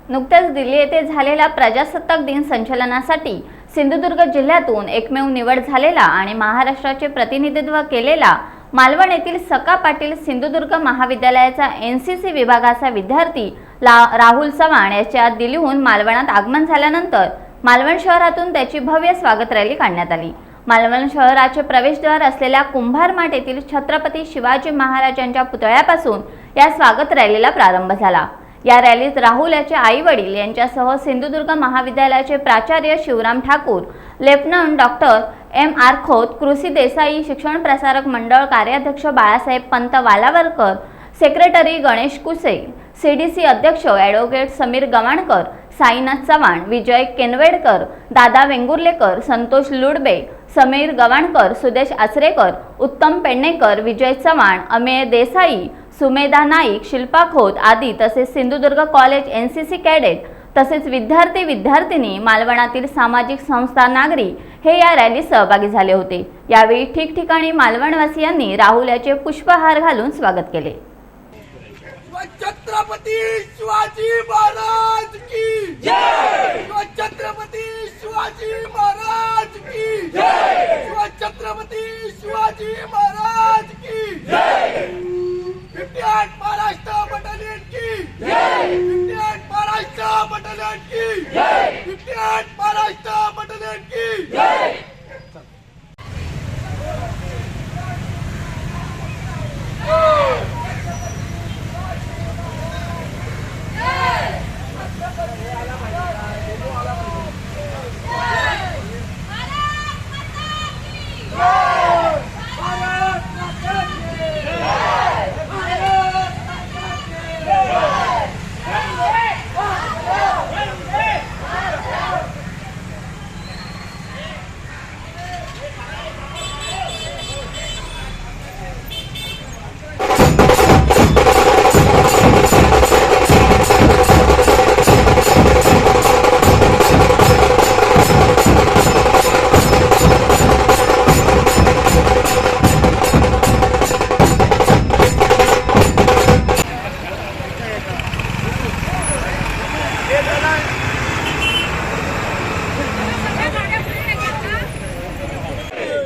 नुकत्याच दिल्ली येथे झालेल्या प्रजासत्ताक दिन संचलनासाठी सिंधुदुर्ग जिल्ह्यातून एकमेव निवड झालेला आणि महाराष्ट्राचे प्रतिनिधित्व केलेला मालवण येथील सका पाटील सिंधुदुर्ग महाविद्यालयाचा एनसीसी विभागाचा विद्यार्थी राहुल चव्हाण याचे आज दिल्लीहून मालवणात आगमन झाल्यानंतर मालवण शहरातून त्याची भव्य स्वागत रॅली काढण्यात आली। मालवण शहराचे प्रवेशद्वार असलेल्या कुंभारमाठ येथील छत्रपती शिवाजी महाराजांच्या पुतळ्यापासून या स्वागत रॅलीला प्रारंभ झाला। या रॅलीत राहुल याचे आई वडील यांच्यासह सिंधुदुर्ग महाविद्यालयाचे प्राचार्य Shivram Thakur, lieutenant doctor M R. Khot, Krushi Desai, शिक्षण प्रसारक मंडळ कार्याध्यक्ष बाळासाहेब पंत वालावरकर, सेक्रेटरी गणेश कुसे, सीडीसी अध्यक्ष ॲडव्होकेट समीर गवाणकर, साईनाथ चव्हाण, विजय केनवेडकर, दादा वेंगुर्लेकर, संतोष लुडबे, समीर गवाणकर, सुदेश आचरेकर, उत्तम पेडणेकर, विजय चव्हाण, अमेय देसाई, सुमेधा नाईक, शिल्पा खोत आदी तसेच सिंधुदुर्ग कॉलेज एनसीसी कॅडेट तसेच विद्यार्थी विद्यार्थिनी, मालवणातील सामाजिक संस्था, नागरिक हे या रॅलीत सहभागी झाले होते। यावेळी ठिकठिकाणी मालवणवासियांनी राहुल याचे पुष्पहार घालून स्वागत केले। छत्रपती शिवाजी महाराज की जय। छत्रपती शिवाजी महाराज की जय। छत्रपती शिवाजी महाराज की जय। 58 महाराष्ट्र बटालियन की जय। 58 महाराष्ट्र बटालियन की जय। 58 महाराष्ट्र बटालियन की जय।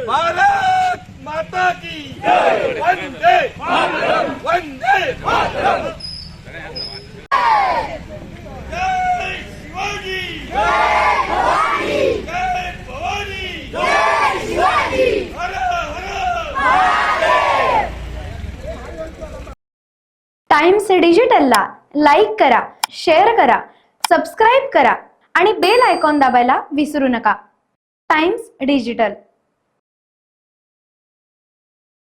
भारत माता की जय। वंदे मातरम। वंदे मातरम। जय शिवाजी। जय भवानी। जय भवानी। जय शिवाजी। हर हर महादेव। टाइम्स डिजिटलला लाईक करा, शेअर करा, सबस्क्राईब करा आणि बेल आयकॉन दाबायला विसरू नका। Times digital.